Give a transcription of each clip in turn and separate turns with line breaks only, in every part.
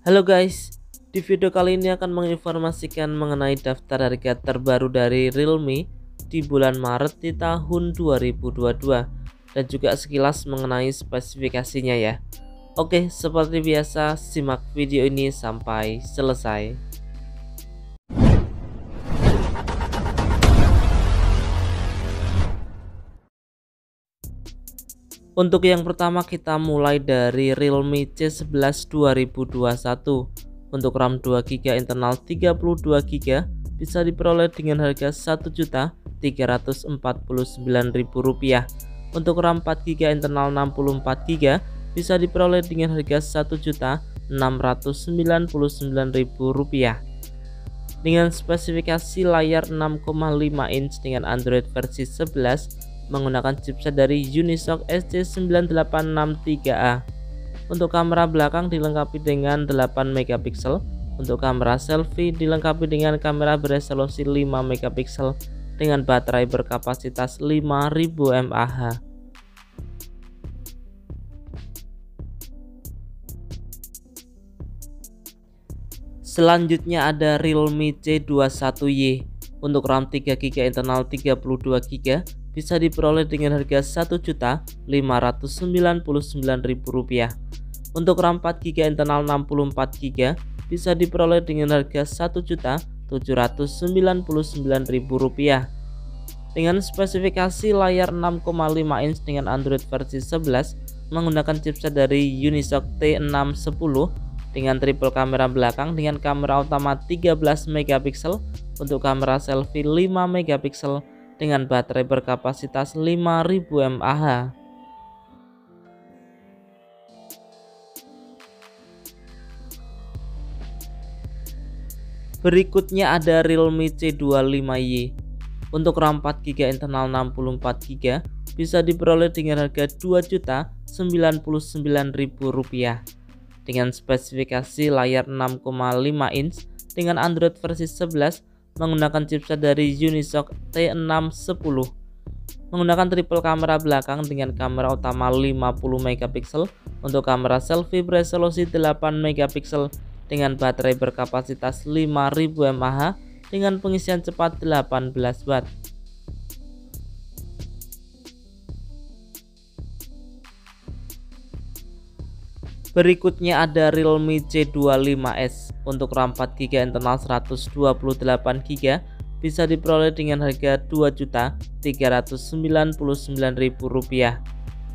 Halo guys, di video kali ini akan menginformasikan mengenai daftar harga terbaru dari Realme di bulan Maret di tahun 2022 dan juga sekilas mengenai spesifikasinya ya. Oke, seperti biasa simak video ini sampai selesai. Untuk yang pertama kita mulai dari Realme C11 2021. Untuk RAM 2GB internal 32GB bisa diperoleh dengan harga Rp1.349.000. Untuk RAM 4GB internal 64GB bisa diperoleh dengan harga Rp1.699.000. Dengan spesifikasi layar 6,5 inch dengan Android versi 11 menggunakan chipset dari Unisoc SC9863A. Untuk kamera belakang dilengkapi dengan 8 megapiksel. Untuk kamera selfie dilengkapi dengan kamera beresolusi 5 megapiksel dengan baterai berkapasitas 5000 mAh. Selanjutnya ada Realme C21Y. Untuk RAM 3GB internal 32GB bisa diperoleh dengan harga Rp1.599.000. Untuk RAM 4GB internal 64GB bisa diperoleh dengan harga Rp1.799.000. Dengan spesifikasi layar 6,5 inch dengan Android versi 11 menggunakan chipset dari Unisoc T610 dengan triple kamera belakang dengan kamera utama 13 megapiksel, untuk kamera selfie 5 megapiksel dengan baterai berkapasitas 5000 mAh. Berikutnya ada Realme C25Y. Untuk RAM 4GB internal 64GB bisa diperoleh dengan harga Rp2.099.000 dengan spesifikasi layar 6,5 inch dengan Android versi 11 menggunakan chipset dari Unisoc T610. Menggunakan triple kamera belakang dengan kamera utama 50 megapiksel, untuk kamera selfie beresolusi 8 megapiksel dengan baterai berkapasitas 5000 mAh dengan pengisian cepat 18 watt. Berikutnya ada Realme C25S. Untuk RAM 4GB internal 128GB bisa diperoleh dengan harga Rp2.399.000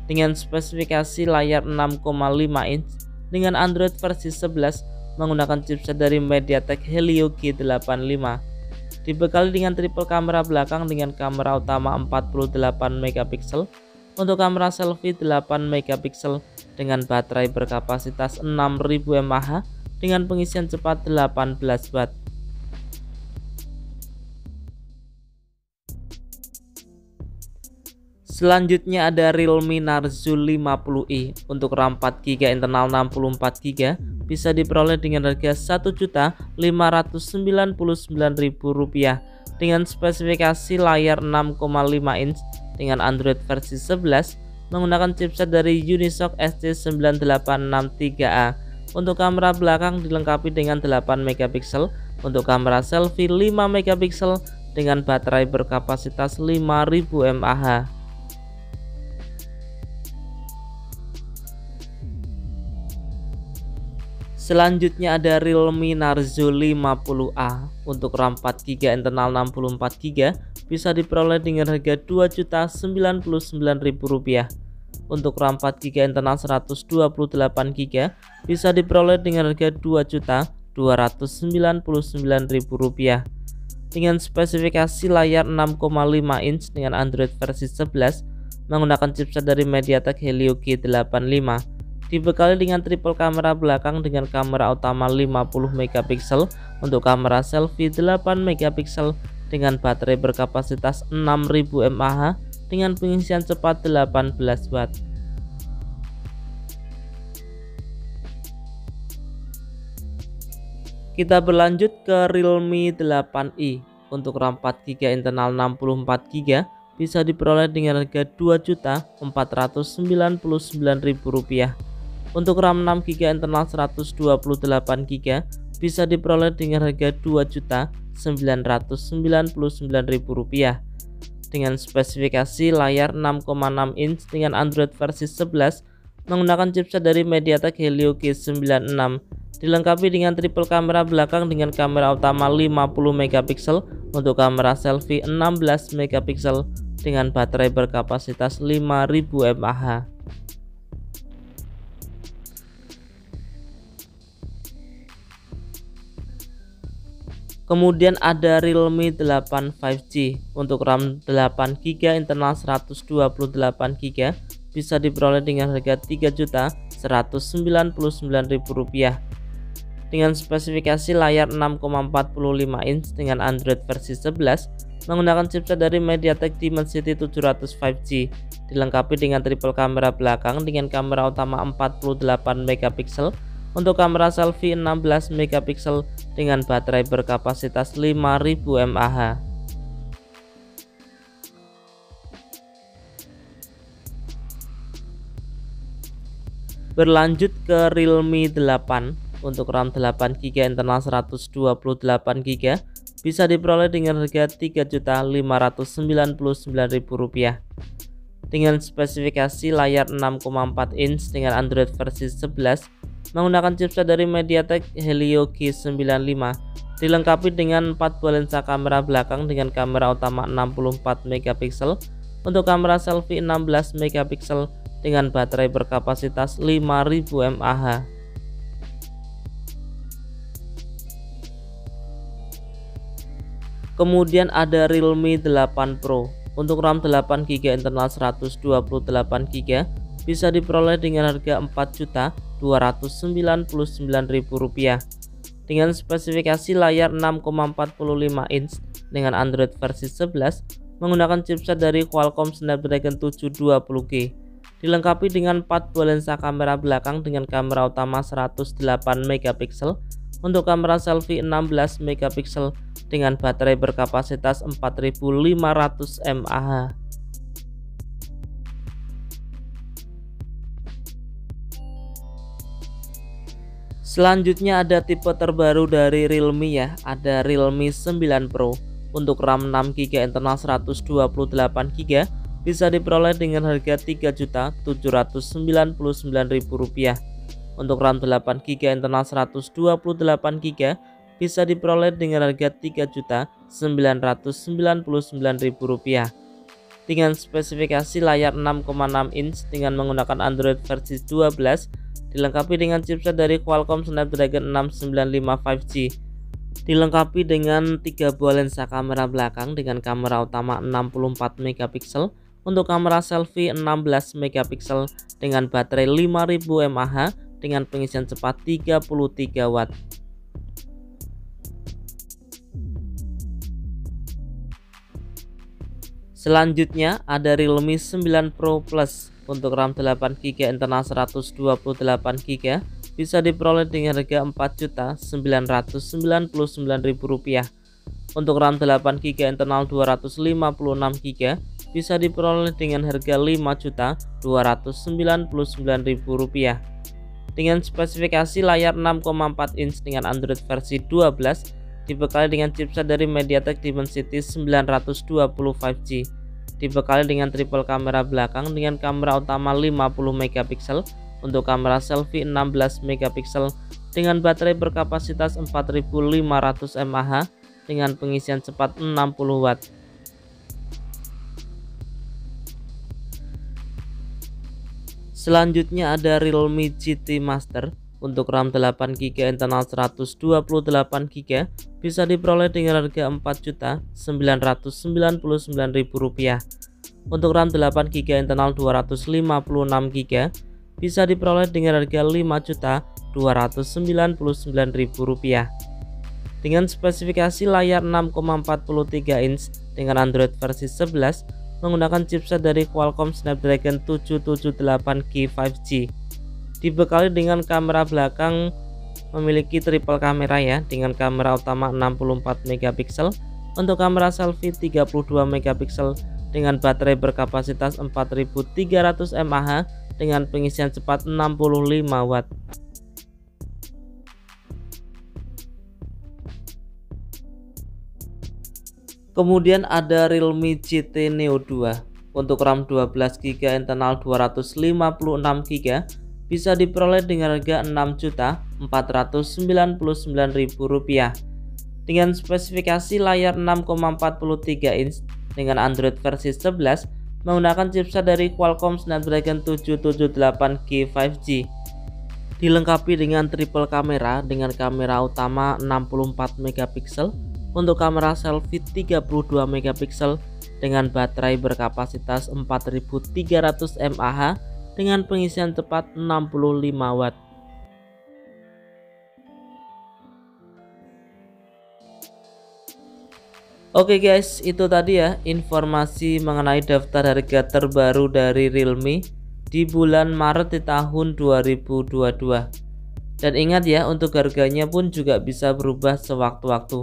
dengan spesifikasi layar 6,5 inch dengan Android versi 11 menggunakan chipset dari MediaTek Helio G85. Dibekali dengan triple kamera belakang dengan kamera utama 48 megapiksel, untuk kamera selfie 8 megapiksel dengan baterai berkapasitas 6000 mAh dengan pengisian cepat 18 watt. Selanjutnya ada Realme Narzo 50i. Untuk RAM 4GB internal 64GB bisa diperoleh dengan harga Rp1.599.000 dengan spesifikasi layar 6,5 inch dengan Android versi 11 menggunakan chipset dari Unisoc SC9863A. Untuk kamera belakang dilengkapi dengan 8 megapiksel, untuk kamera selfie 5 megapiksel dengan baterai berkapasitas 5000 mAh. Selanjutnya ada Realme Narzo 50A. Untuk RAM 4GB internal 64GB bisa diperoleh dengan harga Rp2.099.000. Untuk RAM 4GB internal 128GB bisa diperoleh dengan harga Rp2.299.000 dengan spesifikasi layar 6,5 inch dengan Android versi 11 menggunakan chipset dari MediaTek Helio G85. Dibekali dengan triple kamera belakang dengan kamera utama 50 megapiksel, untuk kamera selfie 8 megapiksel dengan baterai berkapasitas 6000 mAh dengan pengisian cepat 18 watt. Kita berlanjut ke Realme 8i. Untuk RAM 4GB internal 64GB bisa diperoleh dengan harga Rp2.499.000 Untuk RAM 6GB internal 128GB bisa diperoleh dengan harga Rp2.999.000 dengan spesifikasi layar 6,6 inch dengan Android versi 11 menggunakan chipset dari MediaTek Helio G96, dilengkapi dengan triple kamera belakang dengan kamera utama 50MP untuk kamera selfie 16MP dengan baterai berkapasitas 5000 mAh. Kemudian ada Realme 8 5G untuk RAM 8GB internal 128GB bisa diperoleh dengan harga Rp3.199.000 dengan spesifikasi layar 6,45 inch dengan Android versi 11 menggunakan chipset dari MediaTek Dimensity 700 5G, dilengkapi dengan triple kamera belakang dengan kamera utama 48MP untuk kamera selfie 16MP dengan baterai berkapasitas 5000 mAh. Berlanjut ke Realme 8 untuk RAM 8GB internal 128GB bisa diperoleh dengan harga Rp3.599.000 dengan spesifikasi layar 6,4 inch dengan Android versi 11 menggunakan chipset dari MediaTek Helio G95, dilengkapi dengan 4 buah lensa kamera belakang dengan kamera utama 64MP untuk kamera selfie 16MP dengan baterai berkapasitas 5000 mAh. Kemudian ada Realme 8 Pro untuk RAM 8GB internal 128GB bisa diperoleh dengan harga Rp4.299.000 dengan spesifikasi layar 6,45 inch dengan Android versi 11 menggunakan chipset dari Qualcomm Snapdragon 720G, dilengkapi dengan 4 buah lensa kamera belakang dengan kamera utama 108MP untuk kamera selfie 16MP dengan baterai berkapasitas 4500 mAh. Selanjutnya ada tipe terbaru dari Realme ya, ada Realme 9 Pro untuk RAM 6GB internal 128GB bisa diperoleh dengan harga Rp3.799.000. Untuk RAM 8GB internal 128GB bisa diperoleh dengan harga Rp3.999.000 dengan spesifikasi layar 6,6 inch dengan menggunakan Android versi 12, dilengkapi dengan chipset dari Qualcomm Snapdragon 695 5G, dilengkapi dengan 3 buah lensa kamera belakang dengan kamera utama 64MP untuk kamera selfie 16MP dengan baterai 5000 mAh dengan pengisian cepat 33W. Selanjutnya ada Realme 9 Pro Plus untuk RAM 8GB internal 128GB bisa diperoleh dengan harga Rp4.999.000. Untuk RAM 8GB internal 256GB bisa diperoleh dengan harga Rp5.299.000 dengan spesifikasi layar 6,4 inch dengan Android versi 12, dibekali dengan chipset dari MediaTek Dimensity 920 5G, dibekali dengan triple kamera belakang dengan kamera utama 50MP untuk kamera selfie 16MP dengan baterai berkapasitas 4500 mAh dengan pengisian cepat 60W. Selanjutnya ada Realme GT Master untuk RAM 8GB internal 128GB bisa diperoleh dengan harga Rp4.999.000. Untuk RAM 8GB internal 256GB bisa diperoleh dengan harga Rp5.299.000 dengan spesifikasi layar 6,43 inch dengan Android versi 11 menggunakan chipset dari Qualcomm Snapdragon 778G 5G, dibekali dengan kamera belakang memiliki triple kamera ya, dengan kamera utama 64MP untuk kamera selfie 32MP dengan baterai berkapasitas 4300 mAh dengan pengisian cepat 65 watt. Kemudian ada Realme GT Neo 2 untuk RAM 12GB internal 256GB bisa diperoleh dengan harga Rp6.499.000 dengan spesifikasi layar 6,43 inch dengan Android versi 11 menggunakan chipset dari Qualcomm Snapdragon 778G 5G. Dilengkapi dengan triple kamera dengan kamera utama 64 megapiksel, untuk kamera selfie 32 megapiksel dengan baterai berkapasitas 4300 mAh dengan pengisian cepat 65 watt. Oke guys, itu tadi ya informasi mengenai daftar harga terbaru dari Realme di bulan Maret di tahun 2022. Dan ingat ya, untuk harganya pun juga bisa berubah sewaktu-waktu.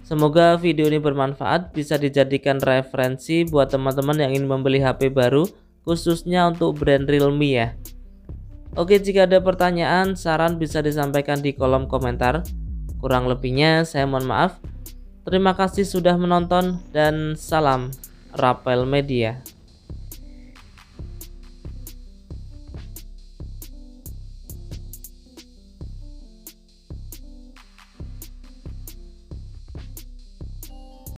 Semoga video ini bermanfaat, bisa dijadikan referensi buat teman-teman yang ingin membeli HP baru, khususnya untuk brand Realme ya. Oke, jika ada pertanyaan, saran bisa disampaikan di kolom komentar. Kurang lebihnya saya mohon maaf. Terima kasih sudah menonton dan salam Rapel Media.